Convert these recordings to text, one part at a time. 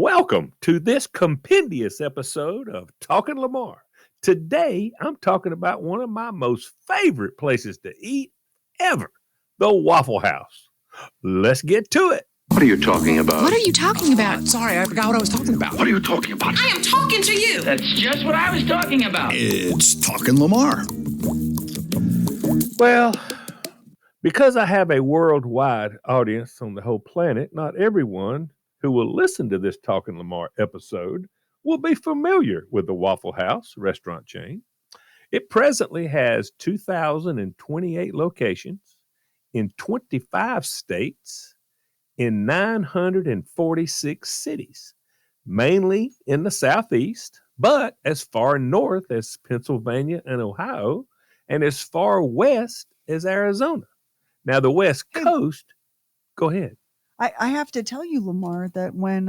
Welcome to this compendious episode of Talking Lamar. Today, I'm talking about one of my most favorite places to eat ever, the Waffle House. Let's get to it. What are you talking about? What are you talking about? Sorry, I forgot what I was talking about. What are you talking about? I am talking to you. That's just what I was talking about. It's Talking Lamar. Well, because I have a worldwide audience on the whole planet, not everyone who will listen to this Talking Lamar episode will be familiar with the Waffle House restaurant chain. It presently has 2,028 locations in 25 states in 946 cities, mainly in the Southeast, but as far north as Pennsylvania and Ohio, and as far west as Arizona. Now, the West Coast, go ahead. I have to tell you, Lamar, that when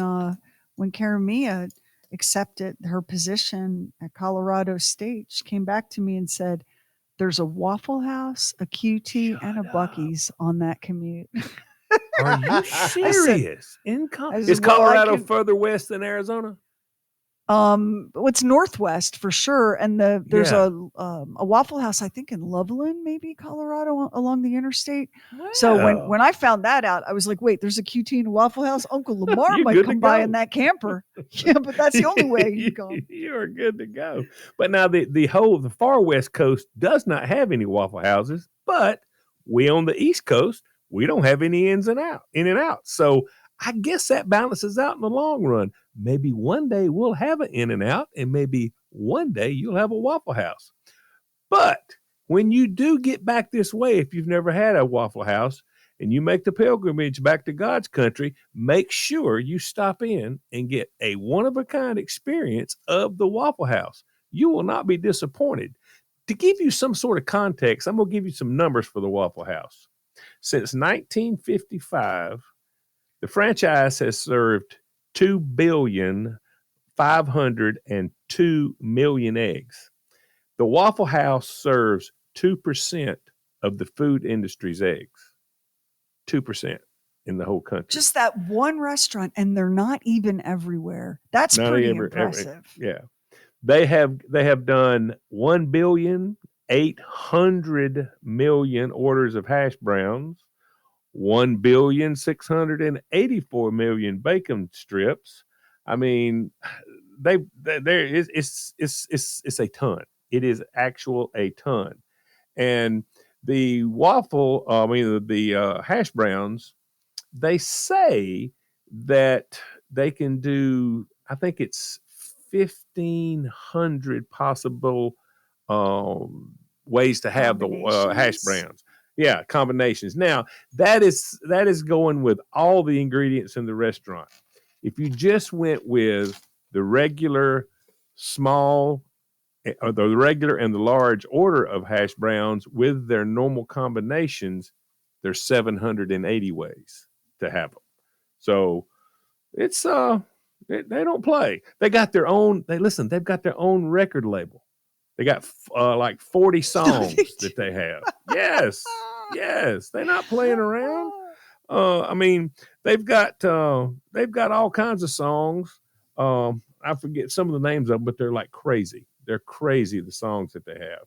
Karamia accepted her position at Colorado State, she came back to me and said, there's a Waffle House, a QT, and a Buc-ee's on that commute. Are you serious? Is well, Colorado further west than Arizona? It's northwest for sure, and there's a Waffle House, I think, in Loveland, maybe Colorado, along the interstate. Wow. So when I found that out, I was like, wait, there's a QT and a Waffle House. Uncle Lamar might come by in that camper. Yeah, but that's the only way you go. You are good to go. But now the far west coast does not have any Waffle Houses, but we on the East Coast, we don't have any in and out. So I guess that balances out in the long run. Maybe one day we'll have an In-N-Out, and maybe one day you'll have a Waffle House. But when you do get back this way, if you've never had a Waffle House and you make the pilgrimage back to God's country, make sure you stop in and get a one-of-a-kind experience of the Waffle House. You will not be disappointed. To give you some sort of context, I'm going to give you some numbers for the Waffle House. Since 1955, the franchise has served 2,502,000,000 eggs. The Waffle House serves 2% of the food industry's eggs. 2% in the whole country. Just that one restaurant, and they're not even everywhere. That's pretty impressive. Yeah. They have done 1,800,000,000 orders of hash browns, 1,684,000,000 bacon strips. I mean, it's a ton. It is a ton. And the the hash browns, they say that they can do, I think it's 1,500 possible ways to have the hash browns. Yeah, combinations. Now, that is going with all the ingredients in the restaurant. If you just went with the regular small, or the regular and the large order of hash browns with their normal combinations, there's 780 ways to have them. So it's they don't play. They've got their own record label. They got like 40 songs that they have. Yes, they're not playing around. I mean, they've got all kinds of songs. I forget some of the names of them, but they're like crazy. They're crazy, the songs that they have.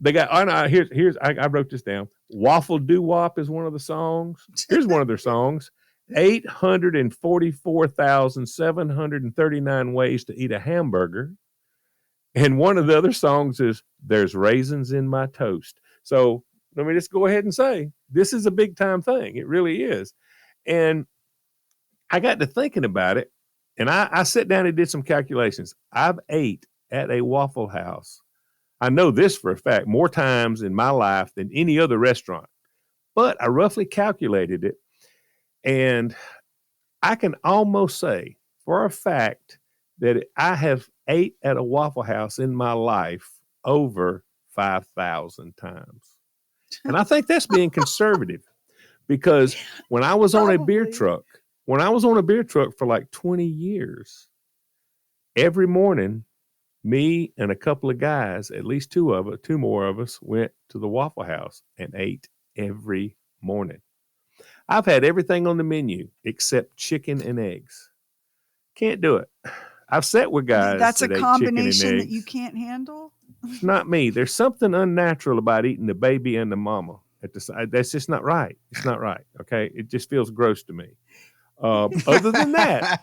They got. I wrote this down. Waffle Doo Wop is one of the songs. Here's one of their songs. 844,739 ways to eat a hamburger. And one of the other songs is There's Raisins in My Toast. So let me just go ahead and say, this is a big time thing. It really is. And I got to thinking about it, and I sat down and did some calculations. I've ate at a Waffle House, I know this for a fact, more times in my life than any other restaurant. But I roughly calculated it, and I can almost say for a fact that I have ate at a Waffle House in my life over 5,000 times. And I think that's being conservative, because when I was on a beer truck for like 20 years, every morning, me and a couple of guys, at least two more of us, went to the Waffle House and ate every morning. I've had everything on the menu except chicken and eggs. Can't do it. I've sat with guys That's a that ate chicken and combination that eggs. you can't handle. It's not me. There's something unnatural about eating the baby and the mama at the side. That's just not right. It's not right. Okay. It just feels gross to me. Other than that,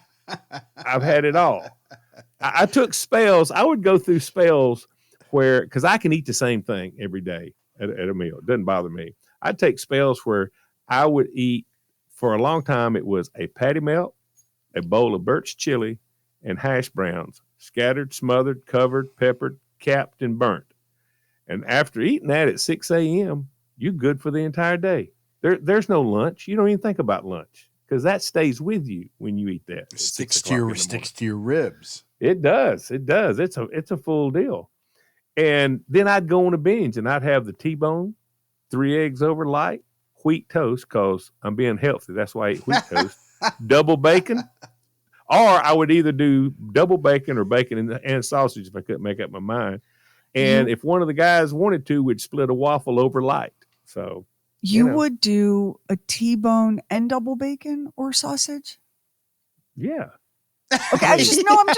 I've had it all. I took spells. I would go through spells where, because I can eat the same thing every day at a meal. It doesn't bother me. I'd take spells where I would eat, for a long time, it was a patty melt, a bowl of birch chili, and hash browns, scattered, smothered, covered, peppered, capped, and burnt. And after eating that at 6 a.m., you're good for the entire day. There's no lunch. You don't even think about lunch because that stays with you when you eat that. It sticks to your ribs. It does. It does. It's a full deal. And then I'd go on a binge and I'd have the T-bone, 3 eggs over light, wheat toast, because I'm being healthy. That's why I eat wheat toast, double bacon. Or I would either do double bacon or bacon and sausage if I couldn't make up my mind. And if one of the guys wanted to, we'd split a waffle over light. So you would do a T-bone and double bacon or sausage? Yeah. Okay,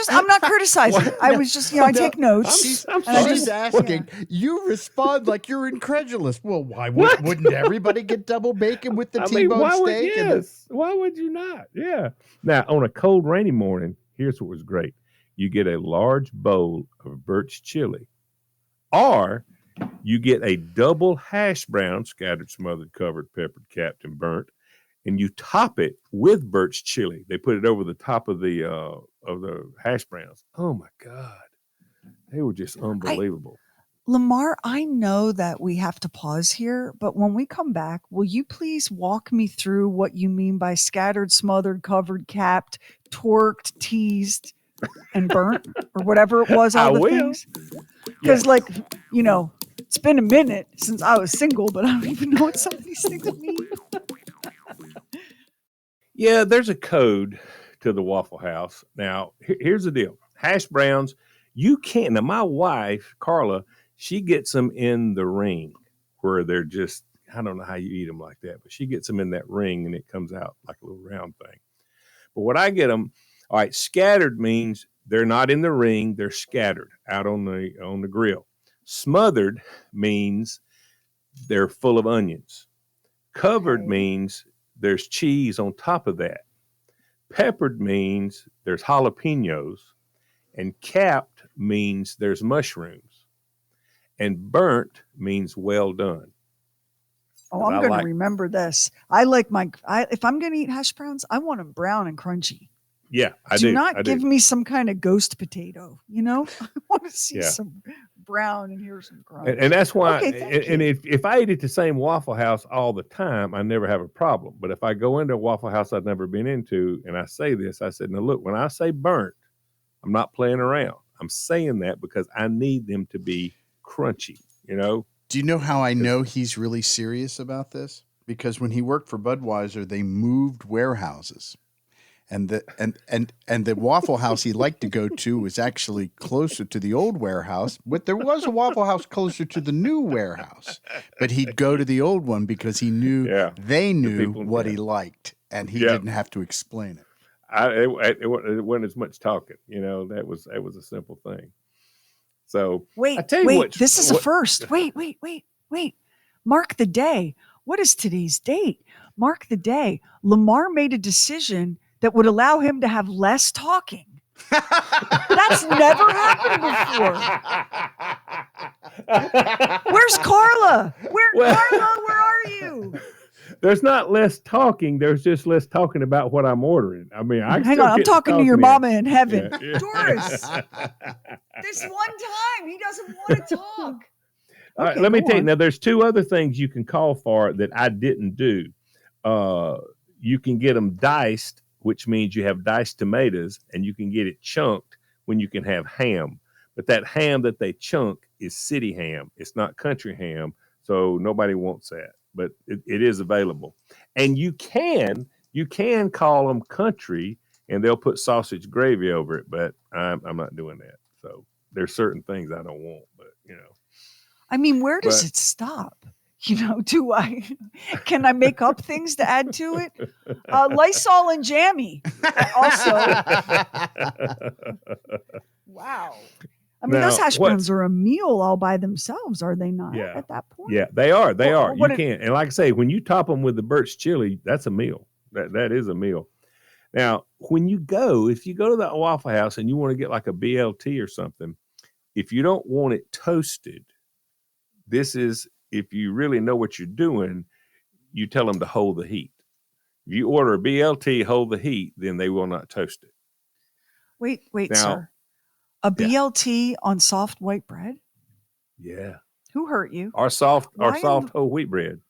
I'm not criticizing. I was just, I take notes. I'm just asking. Yeah. You respond like you're incredulous. Well, why wouldn't everybody get double bacon with the T-bone steak? Why would you not? Yeah. Now, on a cold, rainy morning, here's what was great. You get a large bowl of birch chili, or you get a double hash brown, scattered, smothered, covered, peppered, capped, and burnt, and you top it with birch chili. They put it over the top of the hash browns. Oh my God. They were just unbelievable. Lamar, I know that we have to pause here, but when we come back, will you please walk me through what you mean by scattered, smothered, covered, capped, torqued, teased, and burnt, or whatever it was, all the things? Because, it's been a minute since I was single, but I don't even know what some of these things mean. Yeah, there's a code to the Waffle House. Now, here's the deal. Hash browns, you can't. Now, my wife, Carla, she gets them in the ring where they're just, I don't know how you eat them like that, but she gets them in that ring and it comes out like a little round thing. But what I get them, all right, scattered means they're not in the ring, they're scattered out on the grill. Smothered means they're full of onions. Covered means there's cheese on top of that. Peppered means there's jalapenos. And capped means there's mushrooms. And burnt means well done. Oh, I'm going to remember this. I like if I'm going to eat hash browns, I want them brown and crunchy. Yeah, I do. Do not give me some kind of ghost potato, I want to see some brown and here's some crunch. And that's why, okay, and if I eat at the same Waffle House all the time, I never have a problem. But if I go into a Waffle House I've never been into and I say this, I said, now look, when I say burnt, I'm not playing around. I'm saying that because I need them to be crunchy, Do you know how I know he's really serious about this? Because when he worked for Budweiser, they moved warehouses. And the Waffle House he liked to go to was actually closer to the old warehouse. But there was a Waffle House closer to the new warehouse. But he'd go to the old one because he knew they knew what he liked, and he didn't have to explain it. It wasn't as much talking, That was a simple thing. So wait, this is a first. Wait. Mark the day. What is today's date? Mark the day. Lamar made a decision that would allow him to have less talking. That's never happened before. Where's Carla? Carla, where are you? There's not less talking. There's just less talking about what I'm ordering. I mean, hang on. I'm talking to your mama in heaven. Yeah. Doris, this one time he doesn't want to talk. All right, let me tell you. Now, there's two other things you can call for that I didn't do. You can get them diced, which means you have diced tomatoes, and you can get it chunked when you can have ham. But that ham that they chunk is city ham. It's not country ham, so nobody wants that. But it is available. And you can call them country, and they'll put sausage gravy over it, but I'm not doing that. So there's certain things I don't want, but I mean, where does it stop? Can I make up things to add to it? Lysol and jammy. Also, wow. I mean, those Now, hash browns are a meal all by themselves, are they not? Yeah. At that point, Yeah, they are. They are. You what can't. And like I say, when you top them with the Birch chili, that's a meal. That is a meal. Now, if you go to that Waffle House and you want to get like a BLT or something, if you don't want it toasted, this is if you really know what you're doing, you tell them to hold the heat. If you order a BLT, hold the heat, then they will not toast it. Wait, Now, sir. A BLT on soft white bread? Yeah. Who hurt you? Our soft whole wheat bread.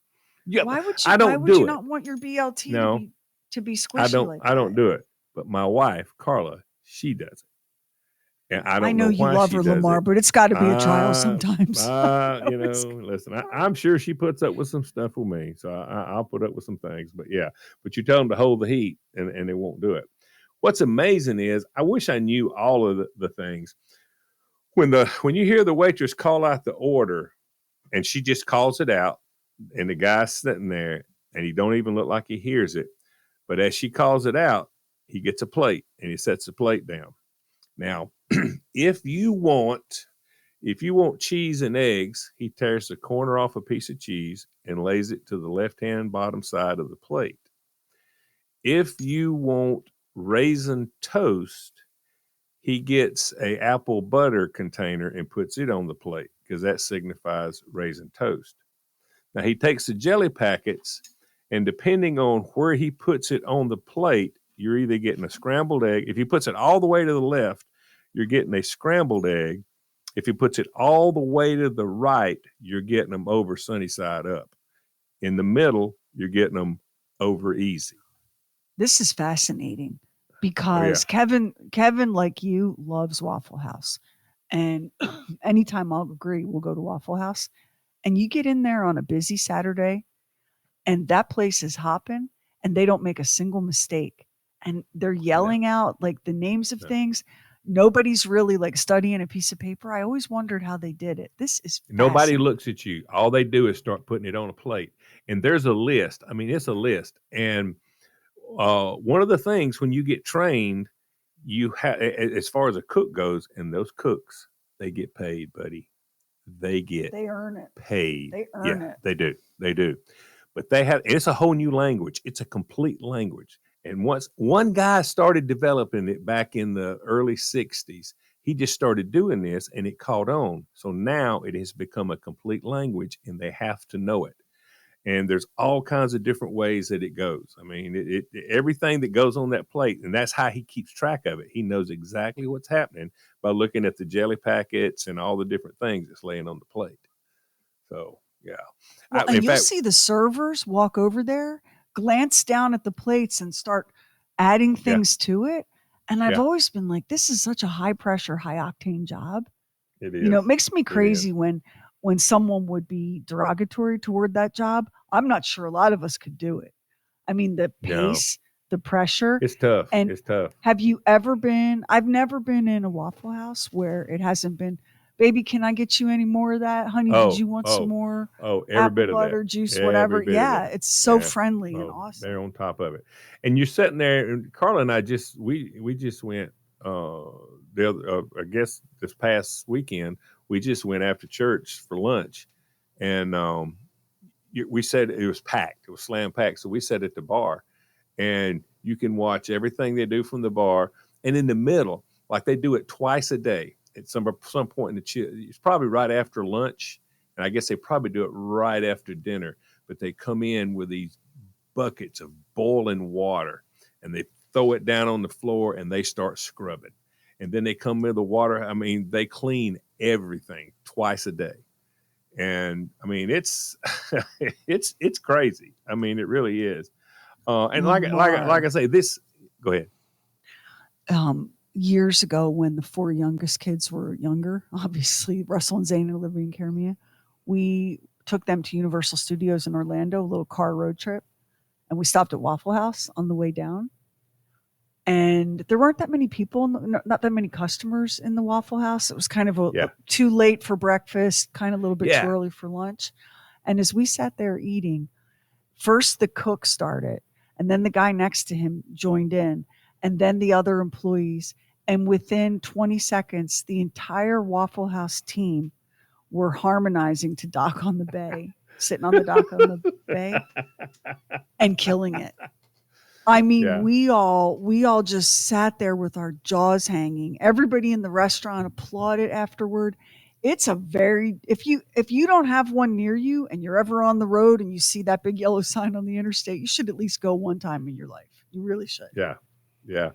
Yeah. Why would you? I don't why would do you it. not want your BLT to be squishy? I don't do it. But my wife, Carla, she does it. And I don't know you why love she her, does Lamar, it. but it's got to be a trial sometimes. Listen, I'm sure she puts up with some stuff with me, so I'll put up with some things. But yeah, but you tell them to hold the heat, and they won't do it. What's amazing is I wish I knew all of the things. When you hear the waitress call out the order, and she just calls it out, and the guy's sitting there, and he don't even look like he hears it, but as she calls it out, he gets a plate and he sets the plate down. Now, if you want cheese and eggs, he tears the corner off a piece of cheese and lays it to the left-hand bottom side of the plate. If you want raisin toast, he gets a apple butter container and puts it on the plate because that signifies raisin toast. Now, he takes the jelly packets, and depending on where he puts it on the plate, you're either getting a scrambled egg. If he puts it all the way to the left, you're getting a scrambled egg. If he puts it all the way to the right, you're getting them over sunny side up. In the middle, you're getting them over easy. This is fascinating because Kevin, like you, loves Waffle House. And anytime I'll agree, we'll go to Waffle House. And you get in there on a busy Saturday, and that place is hopping, and they don't make a single mistake. And they're yelling out like the names of things. Nobody's really like studying a piece of paper. I always wondered how they did it. This is nobody looks at you. All they do is start putting it on a plate. And there's a list. I mean, it's a list. And one of the things when you get trained, you have, as far as a cook goes, and those cooks, they get paid, buddy. They earn it. Paid. They earn it. They do. But it's a whole new language. It's a complete language. And once one guy started developing it back in the early 60s, he just started doing this and it caught on. So now it has become a complete language and they have to know it. And there's all kinds of different ways that it goes. I mean, everything that goes on that plate, and that's how he keeps track of it. He knows exactly what's happening by looking at the jelly packets and all the different things that's laying on the plate. So, yeah. Well, and you'll see the servers walk over there, glance down at the plates and start adding things to it. And I've always been like, this is such a high pressure, high octane job. It is. It makes me crazy when someone would be derogatory toward that job. I'm not sure a lot of us could do it. I mean, the pace, the pressure. It's tough. And it's tough. Have you ever been, I've never been in a Waffle House where it hasn't been, baby, can I get you any more of that? Honey, did you want some more? Every bit of that. Butter, juice, whatever. Yeah, it's so friendly and awesome. They're on top of it. And you're sitting there, and Carla and I we just went, I guess this past weekend, we just went after church for lunch. And we said it was packed. It was slam packed. So we sat at the bar, and you can watch everything they do from the bar. And in the middle, like they do it twice a day. At some point in it's probably right after lunch, and I guess they probably do it right after dinner. But they come in with these buckets of boiling water, and they throw it down on the floor, and they start scrubbing. And then they come with the water. I mean, they clean everything twice a day, and I mean it's it's crazy. I mean, it really is. And like I say, this. Go ahead. Years ago, when the four youngest kids were younger, obviously Russell and Zane and Olivia and Karamia, we took them to Universal Studios in Orlando, a little car road trip, and we stopped at Waffle House on the way down. And there weren't that many people, not that many customers in the Waffle House. It was kind of too late for breakfast, kind of a little bit too early for lunch. And as we sat there eating, first the cook started, and then the guy next to him joined in, and then the other employees. And within 20 seconds, the entire Waffle House team were harmonizing to Dock on the Bay, sitting on the dock on the bay and killing it. I mean, Yeah. we all just sat there with our jaws hanging. Everybody in the restaurant applauded afterward. It's a very if you don't have one near you and you're ever on the road and you see that big yellow sign on the interstate, you should at least go one time in your life. You really should. Yeah. Yeah.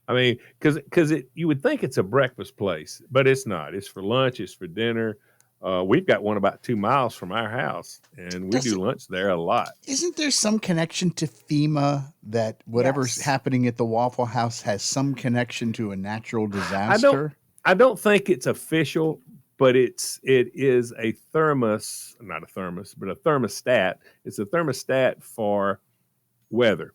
I mean, because you would think it's a breakfast place, but it's not. It's for lunch. It's for dinner. We've got one about 2 miles from our house, and we do lunch there a lot. Isn't there some connection to FEMA that whatever's happening at the Waffle House has some connection to a natural disaster? I don't think it's official, but it is a thermos, not a thermos, but a thermostat. It's a thermostat for weather.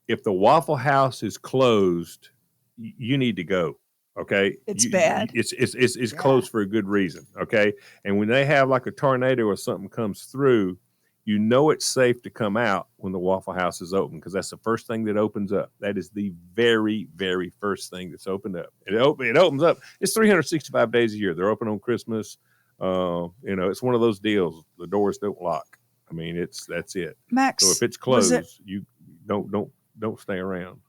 If the Waffle House is closed, you need to go. Okay, it's bad. It's closed for a good reason. Okay, and when they have like a tornado or something comes through, you know it's safe to come out when the Waffle House is open because that's the first thing that opens up. That is the very, very first thing that's opened up. It opens up. It's 365 days a year. They're open on Christmas. It's one of those deals. The doors don't lock. I mean, that's it. Max, so if it's closed, you don't stay around.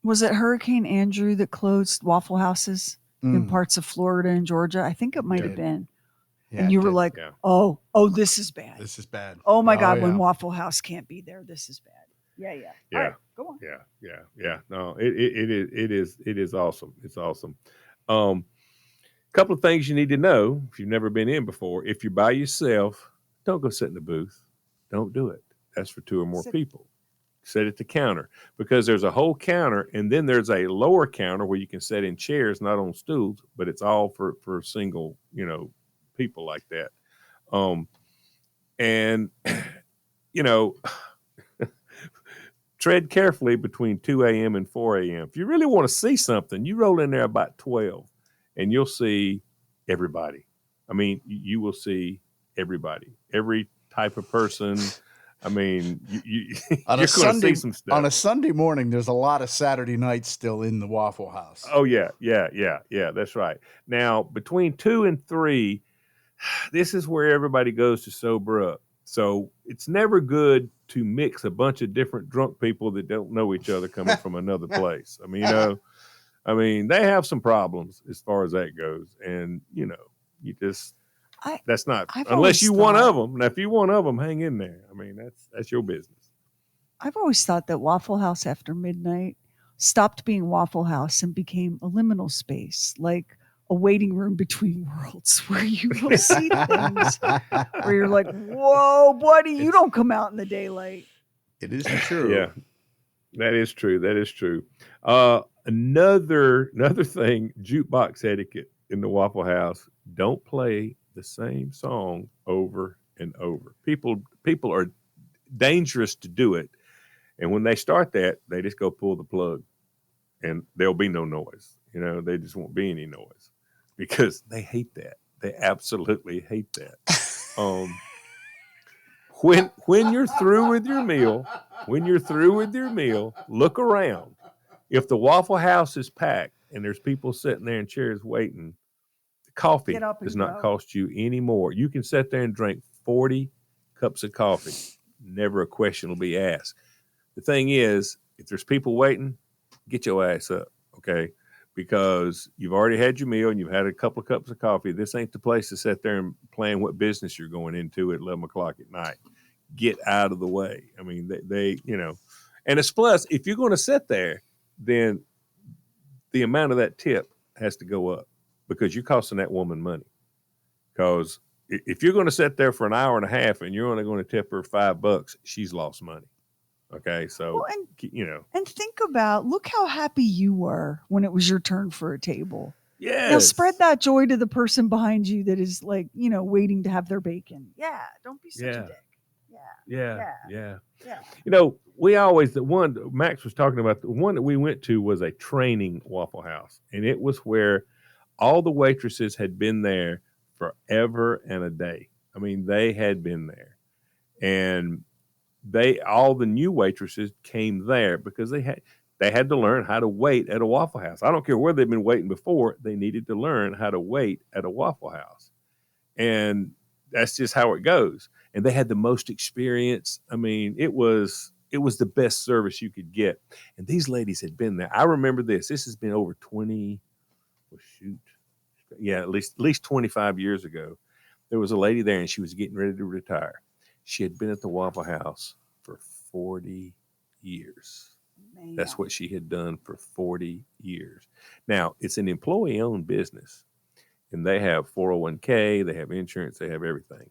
Was it Hurricane Andrew that closed Waffle Houses in parts of Florida and Georgia? I think it might have been. Yeah, and you were like, oh, this is bad. This is bad. Oh my God, when Waffle House can't be there, this is bad. Yeah. All right, go on. Yeah. No, it is awesome. It's awesome. Couple of things you need to know if you've never been in before. If you're by yourself, don't go sit in the booth. Don't do it. That's for 2 or more people. Sit at the counter because there's a whole counter and then there's a lower counter where you can sit in chairs, not on stools, but it's all for single, people like that. Tread carefully between 2 a.m. and 4 a.m. If you really want to see something, you roll in there about 12 and you'll see everybody. I mean, you will see everybody, every type of person. I mean, you're going to see some stuff. On a Sunday morning, there's a lot of Saturday nights still in the Waffle House. Oh, yeah. That's right. Now, between 2 and 3, this is where everybody goes to sober up. So it's never good to mix a bunch of different drunk people that don't know each other coming from another place. I mean, they have some problems as far as that goes. And, that's not unless you one of them. Now, if you one of them, hang in there. I mean, that's your business. I've always thought that Waffle House after midnight stopped being Waffle House and became a liminal space, like a waiting room between worlds, where you will see things where you're like, "Whoa, buddy, you don't come out in the daylight." It is true. Yeah, that is true. Another thing, jukebox etiquette in the Waffle House: don't play the same song over and over. People are dangerous to do it, and when they start that, they just go pull the plug, and there'll be no noise. They just won't be any noise because they hate that. They absolutely hate that. When you're through with your meal, look around. If the Waffle House is packed and there's people sitting there in chairs waiting, coffee does not cost you any more. You can sit there and drink 40 cups of coffee. Never a question will be asked. The thing is, if there's people waiting, get your ass up, okay? Because you've already had your meal and you've had a couple of cups of coffee. This ain't the place to sit there and plan what business you're going into at 11 o'clock at night. Get out of the way. I mean, they and it's plus, if you're going to sit there, then the amount of that tip has to go up. Because you're costing that woman money. Because if you're going to sit there for an hour and a half and you're only going to tip her $5, she's lost money. Okay, so and think about, look how happy you were when it was your turn for a table. Yeah. Now spread that joy to the person behind you that is waiting to have their bacon. Yeah, don't be such a dick. Yeah. We always, the one Max was talking about, the one that we went to was a training Waffle House, and it was where all the waitresses had been there forever and a day. I mean, they had been there. And all the new waitresses came there because they had to learn how to wait at a Waffle House. I don't care where they've been waiting before, they needed to learn how to wait at a Waffle House. And that's just how it goes. And they had the most experience. I mean, it was the best service you could get. And these ladies had been there. I remember this. This has been over 20, at least 25 years ago. There was a lady there and she was getting ready to retire. She had been at the Waffle House for 40 years. Man. That's what she had done for 40 years. Now, it's an employee-owned business, and they have 401k, they have insurance, they have everything.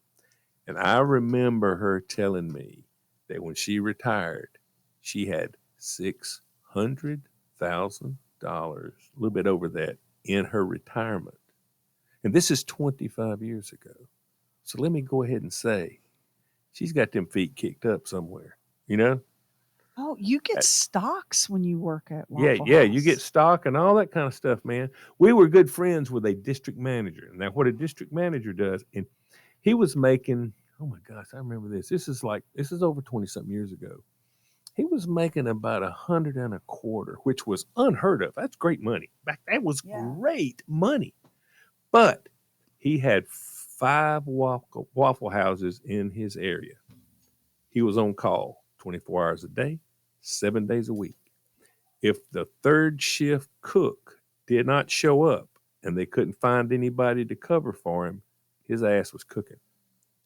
And I remember her telling me that when she retired, she had $600,000, a little bit over that, in her retirement. And this is 25 years ago. So let me go ahead and say, she's got them feet kicked up somewhere, you know? Oh, you get stocks when you work at Waffle Yeah, House. you get stock and all that kind of stuff, man. We were good friends with a district manager. Now, what a district manager does, and he was making, oh my gosh, I remember this. This is over 20-something years ago. He was making about $125, which was unheard of. That's great money. That was great money. But he had 5 Waffle Houses in his area. He was on call 24 hours a day, 7 days a week. If the third shift cook did not show up and they couldn't find anybody to cover for him, his ass was cooking.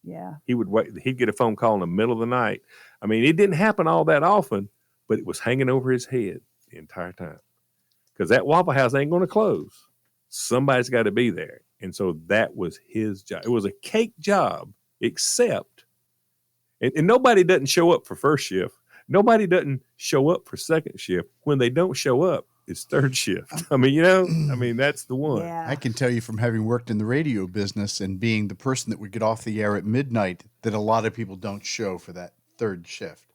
Yeah. He would wait. He'd get a phone call in the middle of the night. I mean, it didn't happen all that often, but it was hanging over his head the entire time. Because that Waffle House ain't going to close. Somebody's got to be there. And so that was his job. It was a cake job, except, and nobody doesn't show up for first shift. Nobody doesn't show up for second shift. When they don't show up, it's third shift. I mean, that's the one. Yeah. I can tell you from having worked in the radio business and being the person that would get off the air at midnight that a lot of people don't show for that third shift.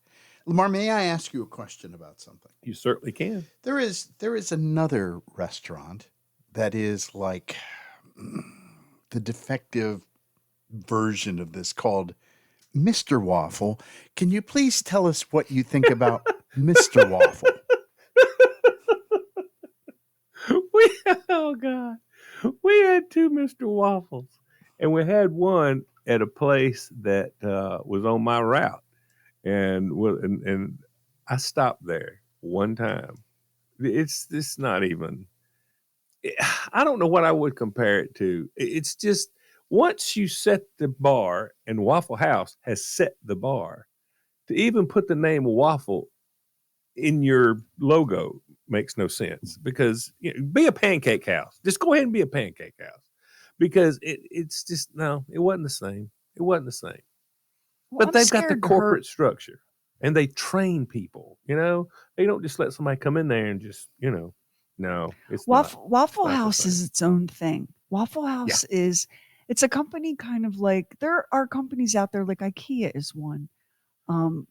Lamar, may I ask you a question about something? You certainly can. There is another restaurant that is like the defective version of this called Mr. Waffle. Can you please tell us what you think about Mr. Waffle? Oh God, we had 2 Mr. Waffles, and we had one at a place that was on my route, and I stopped there one time. It's not even. I don't know what I would compare it to. It's just once you set the bar, and Waffle House has set the bar, to even put the name Waffle in your logo makes no sense, because be a pancake house. Just go ahead and be a pancake house, because it's just, no, it wasn't the same. It wasn't the same. Well, but they've got the corporate structure, and they train people. They don't just let somebody come in there and just no. It's Waffle House is its own thing. Waffle House it's a company kind of like, there are companies out there like IKEA is one,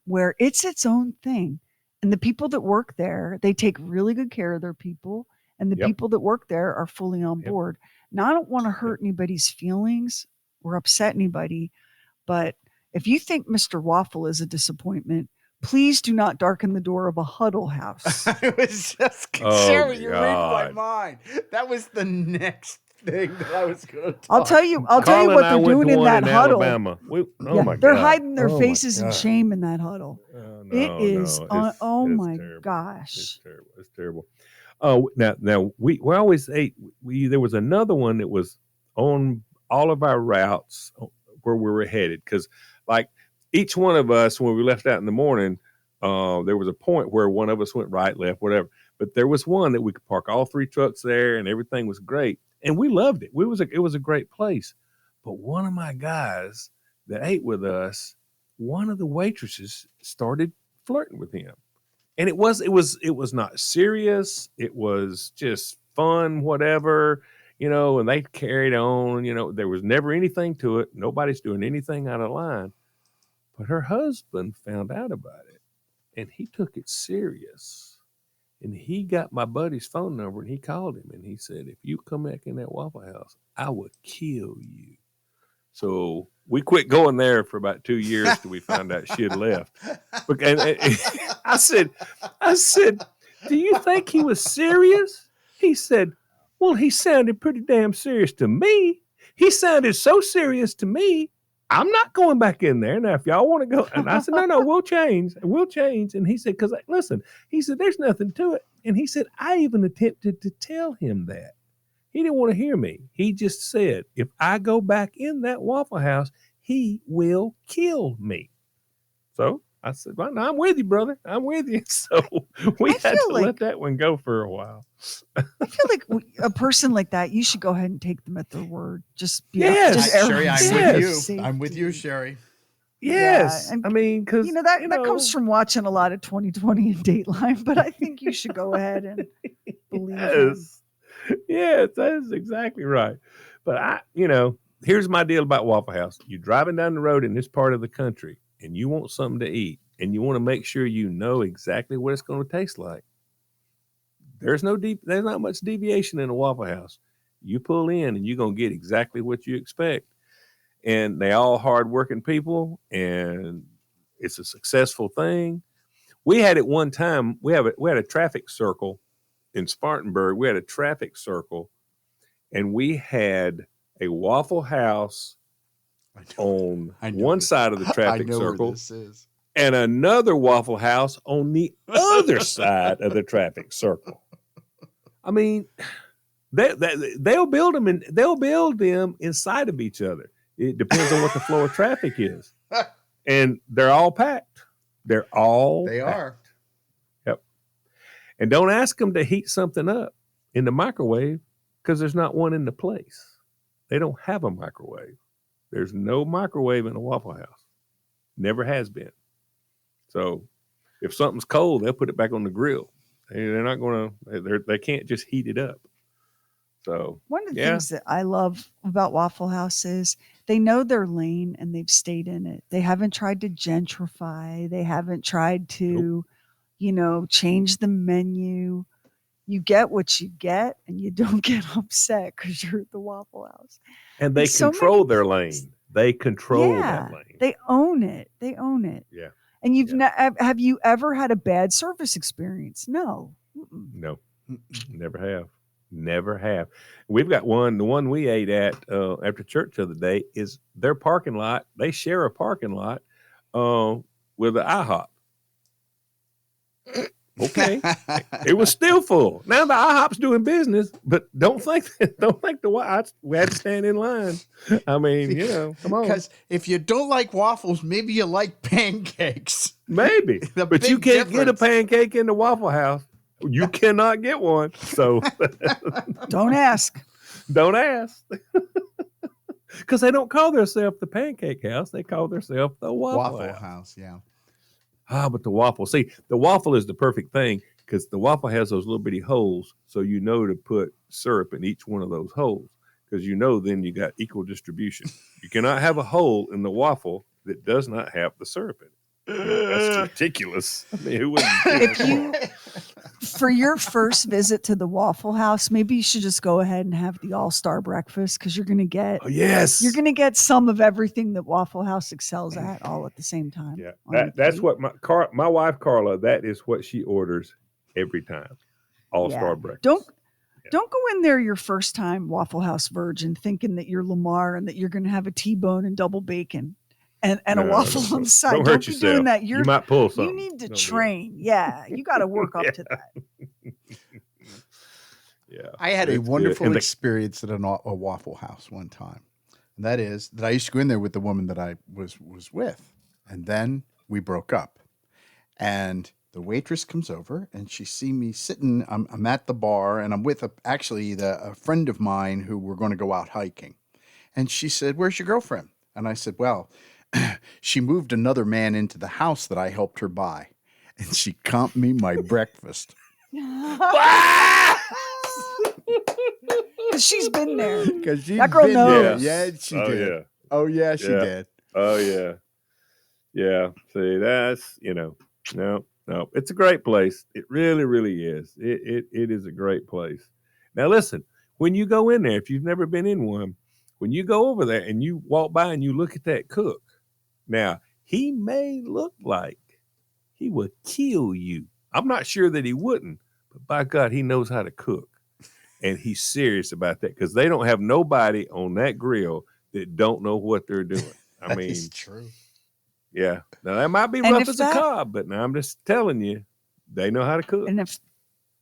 where it's its own thing. And the people that work there, they take really good care of their people. And the people that work there are fully on board. Now, I don't want to hurt anybody's feelings or upset anybody. But if you think Mr. Waffle is a disappointment, please do not darken the door of a Huddle House. I was just Sheri, you're reading my mind. That was the next thing that I was going to talk. I'll tell you what they're doing in that huddle. They're hiding their faces in shame in that huddle. My gosh. It's terrible. Oh, now we always ate. There was another one that was on all of our routes where we were headed, because like each one of us, when we left out in the morning, there was a point where one of us went right, left, whatever. But there was one that we could park all 3 trucks there, and everything was great. And we loved it. It was a great place. But one of my guys that ate with us, one of the waitresses started flirting with him. And it was not serious. It was just fun, whatever, and they carried on, there was never anything to it. Nobody's doing anything out of line. But her husband found out about it, and he took it serious. And he got my buddy's phone number, and he called him, and he said, if you come back in that Waffle House, I will kill you. So we quit going there for about 2 years till we found out she had left. And I said, do you think he was serious? He said, well, he sounded pretty damn serious to me. He sounded so serious to me. I'm not going back in there. Now, if y'all want to go. And I said, no, we'll change. We'll change. And he said, because listen, he said, there's nothing to it. And he said, I even attempted to tell him that. He didn't want to hear me. He just said, if I go back in that Waffle House, he will kill me. So I said, well, no, I'm with you, brother. I'm with you. So we had to let that one go for a while. I feel like a person like that, you should go ahead and take them at their word. Just be Sheri, I'm with you. Safety. I'm with you, Sheri. Yes. Yeah. I mean, because that comes from watching a lot of 2020 and Dateline, but I think you should go ahead and believe him. Yes, that is exactly right. But here's my deal about Waffle House. You're driving down the road in this part of the country and you want something to eat and you want to make sure you know exactly what it's going to taste like. There's not much deviation in a Waffle House. You pull in and you're going to get exactly what you expect. And they all hardworking people and it's a successful thing. We had at one time, we had a traffic circle in Spartanburg. We had a traffic circle and we had a Waffle House on one side of the traffic circle and another Waffle House on the other side of the traffic circle. I mean, they'll build them inside of each other. It depends on what the flow of traffic is. And they're all packed. They are. Yep. And don't ask them to heat something up in the microwave because there's not one in the place. They don't have a microwave. There's no microwave in a Waffle House. Never has been. So if something's cold, they'll put it back on the grill. They're not going to, they can't just heat it up. So one of the things that I love about Waffle House is they know their lane and they've stayed in it. They haven't tried to gentrify. They haven't tried to, change the menu. You get what you get and you don't get upset because you're at the Waffle House. And they control their lane. They control that lane. They own it. Yeah. And have you ever had a bad service experience? No. No, never have. We've got one. The one we ate at after church the other day is their parking lot. They share a parking lot with an IHOP. Okay, it was still full. Now the IHOP's doing business, but don't think we had to stand in line. I mean, come on. Because if you don't like waffles, maybe you like pancakes. Maybe, but you can't get a pancake in the Waffle House. You cannot get one. So don't ask. Don't ask. Because they don't call themselves the Pancake House. They call themselves the Waffle House. Yeah. But the waffle. See, the waffle is the perfect thing because the waffle has those little bitty holes. So to put syrup in each one of those holes because then you got equal distribution. You cannot have a hole in the waffle that does not have the syrup in it. That's ridiculous. I mean, who wouldn't? For your first visit to the Waffle House, maybe you should just go ahead and have the all-star breakfast because you're going to get you're going to get some of everything that Waffle House excels at all at the same time. Yeah, that's what my wife Carla. That is what she orders every time. All-star breakfast. Don't go in there your first time Waffle House virgin thinking that you're Lamar and that you're going to have a T-bone and double bacon. And a waffle on the side. Don't hurt yourself. Doing that. You might pull something. You need to train. Yeah, you got to work up to that. Yeah, I had a wonderful experience at a Waffle House one time, and that is that I used to go in there with the woman that I was with, and then we broke up, and the waitress comes over and she see me sitting. I'm at the bar and I'm with a friend of mine who we're going to go out hiking, and she said, "Where's your girlfriend?" And I said, "Well." She moved another man into the house that I helped her buy, and she comped me my breakfast. She's been there. That girl knows. Yeah, she did. Yeah. Oh, yeah, she did. Oh, yeah. Yeah. See, that's, no. It's a great place. It really, really is. It is a great place. Now, listen, when you go in there, if you've never been in one, when you go over there and you walk by and you look at that cook, now he may look like he would kill you. I'm not sure that he wouldn't, but by God, he knows how to cook. And he's serious about that because they don't have nobody on that grill that don't know what they're doing. I mean, it's true. Yeah. Now that might be rough as a cob, but now I'm just telling you, they know how to cook. And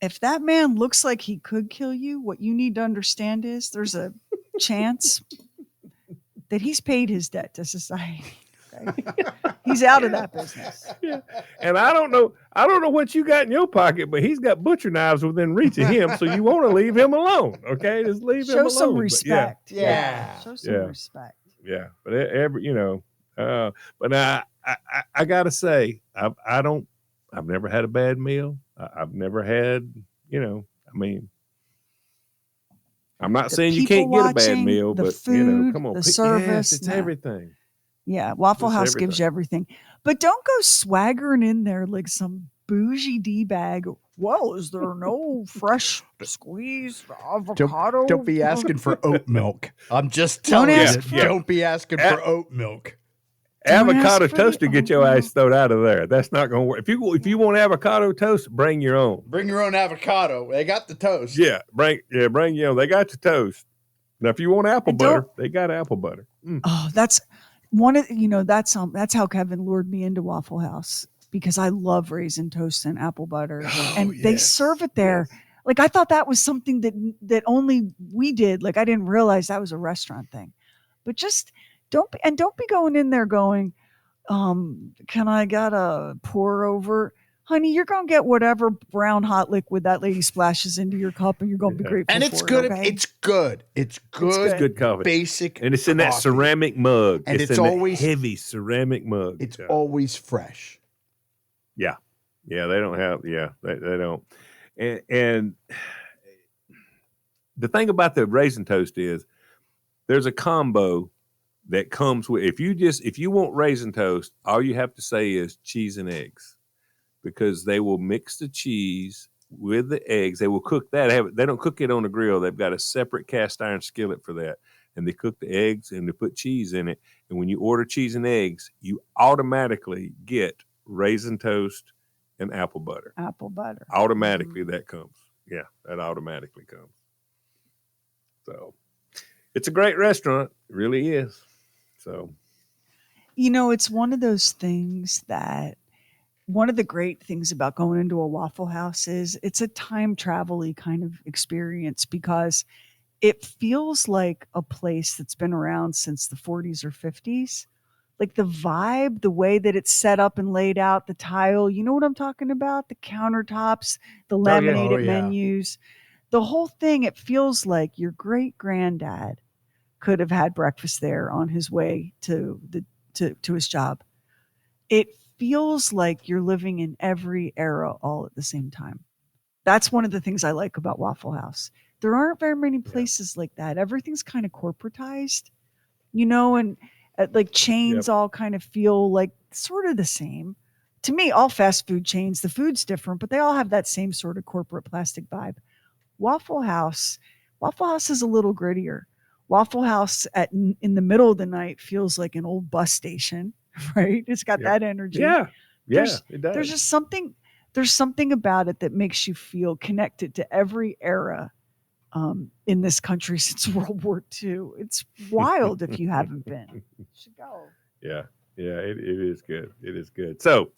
if that man looks like he could kill you, what you need to understand is there's a chance that he's paid his debt to society. Okay? He's out of that business. Yeah. And I don't know what you got in your pocket, but he's got butcher knives within reach of him, so you want to leave him alone. Okay, just leave him alone. Show some respect. Yeah. Show some respect. Yeah, but but I gotta say, I've never had a bad meal. I've never had, I'm not saying you can't get a bad meal, but food, come on, the service, it's everything. Yeah, Waffle House gives you everything. But don't go swaggering in there like some bougie D-bag. Well, is there no fresh squeezed avocado? Don't be asking for oat milk. I'm just telling you. Don't be asking for oat milk. Avocado toast to get your ass thrown out of there. That's not going to work. If you want avocado toast, bring your own. Bring your own avocado. They got the toast. Yeah, bring your own. They got the toast. Now, if you want apple butter, they got apple butter. Oh, that's one of that's how Kevin lured me into Waffle House, because I love raisin toast and apple butter, and they serve it there. Yes. Like I thought that was something that only we did. Like I didn't realize that was a restaurant thing. But just don't be going in there going, can I get a pour over? Honey, you're going to get whatever brown hot liquid that lady splashes into your cup, and you're going to be grateful and it's for good. it, okay? It's good. It's good. It's good coffee. Basic and it's in that ceramic mug. And it's in always heavy ceramic mug. It's always fresh. Yeah. Yeah, they don't have, they don't. And the thing about the raisin toast is there's a combo that comes with, if you want raisin toast, all you have to say is cheese and eggs, because they will mix the cheese with the eggs. They will cook that. They don't cook it on the grill. They've got a separate cast iron skillet for that. And they cook the eggs and they put cheese in it. And when you order cheese and eggs, you automatically get raisin toast and apple butter. Apple butter. Automatically that comes. Yeah, that automatically comes. So it's a great restaurant. It really is. So, it's one of those things that one of the great things about going into a Waffle House is it's a time travel-y kind of experience, because it feels like a place that's been around since the 40s or 50s. Like the vibe, the way that it's set up and laid out, the tile, you know what I'm talking about? The countertops, the laminated menus, the whole thing. It feels like your great granddad could have had breakfast there on his way to his job. It feels like you're living in every era all at the same time. That's one of the things I like about Waffle House. There aren't very many places like that. Everything's kind of corporatized, and like chains all kind of feel like sort of the same. To me, all fast food chains, the food's different, but they all have that same sort of corporate plastic vibe. Waffle House is a little grittier. Waffle House in the middle of the night feels like an old bus station, right? It's got that energy. Yeah, it does. There's just something about it that makes you feel connected to every era in this country since World War II. It's wild if you haven't been. You should go. Yeah, it is good. It is good. So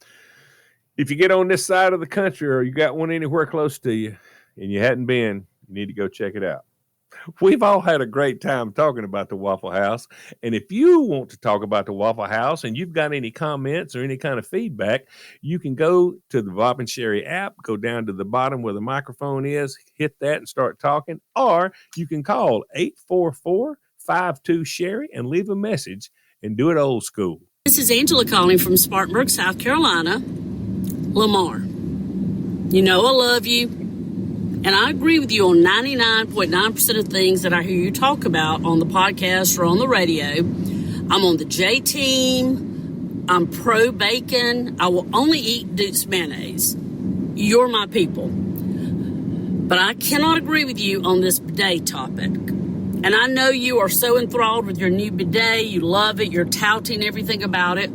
if you get on this side of the country or you got one anywhere close to you and you hadn't been, you need to go check it out. We've all had a great time talking about the Waffle House. And if you want to talk about the Waffle House and you've got any comments or any kind of feedback, you can go to the Bob and Sheri app, go down to the bottom where the microphone is, hit that and start talking. Or you can call 844-52-SHERI and leave a message and do it old school. This is Angela calling from Spartanburg, South Carolina. Lamar, I love you. And I agree with you on 99.9% of things that I hear you talk about on the podcast or on the radio. I'm on the J team. I'm pro bacon. I will only eat Duke's mayonnaise. You're my people. But I cannot agree with you on this bidet topic. And I know you are so enthralled with your new bidet. You love it. You're touting everything about it.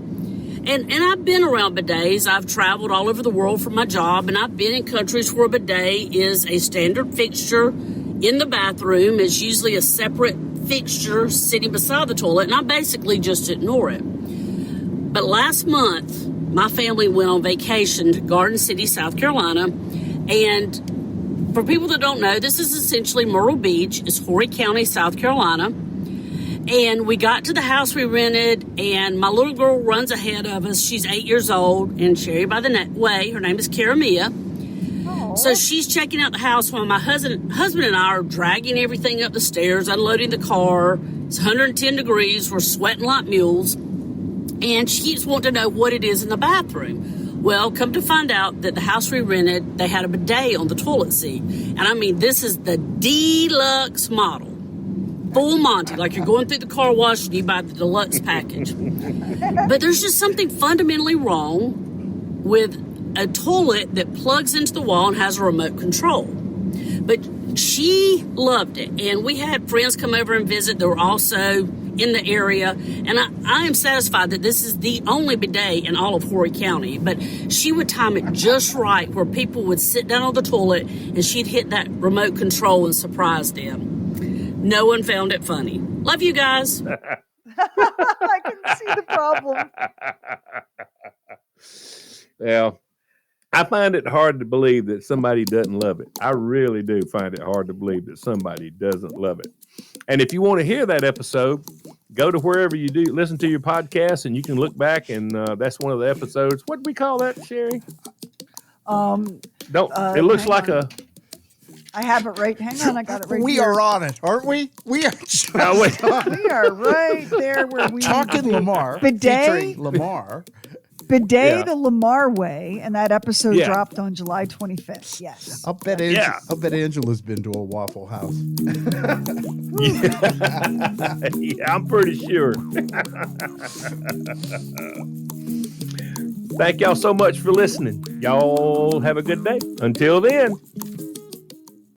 And I've been around bidets. I've traveled all over the world for my job, and I've been in countries where a bidet is a standard fixture in the bathroom. It's usually a separate fixture sitting beside the toilet, and I basically just ignore it. But last month, my family went on vacation to Garden City, South Carolina, and for people that don't know, this is essentially Myrtle Beach. It's Horry County, South Carolina. And we got to the house we rented, and my little girl runs ahead of us. She's 8 years old, and Sheri by the way. Her name is Karamia. So she's checking out the house while my husband and I are dragging everything up the stairs, unloading the car. It's 110 degrees. We're sweating like mules. And she keeps wanting to know what it is in the bathroom. Well, come to find out that the house we rented, they had a bidet on the toilet seat. And I mean, this is the deluxe model. Full Monty, like you're going through the car wash and you buy the deluxe package. But there's just something fundamentally wrong with a toilet that plugs into the wall and has a remote control. But she loved it. And we had friends come over and visit that were also in the area. And I am satisfied that this is the only bidet in all of Horry County. But she would time it just right where people would sit down on the toilet and she'd hit that remote control and surprise them. No one found it funny. Love you guys. I can see the problem. Well, I find it hard to believe that somebody doesn't love it. I really do find it hard to believe that somebody doesn't love it. And if you want to hear that episode, go to wherever you do listen to your podcast, and you can look back, and that's one of the episodes. What do we call that, Sheri? It looks like a... I have it right. Hang on, I got it right We here. are on it, aren't we? We are. We are right there where we Talking Lamar. Bidet? Featuring Lamar. Bidet the Lamar way, and that episode dropped on July 25th. Yes. I'll bet Angela's been to a Waffle House. Yeah, I'm pretty sure. Thank y'all so much for listening. Y'all have a good day. Until then.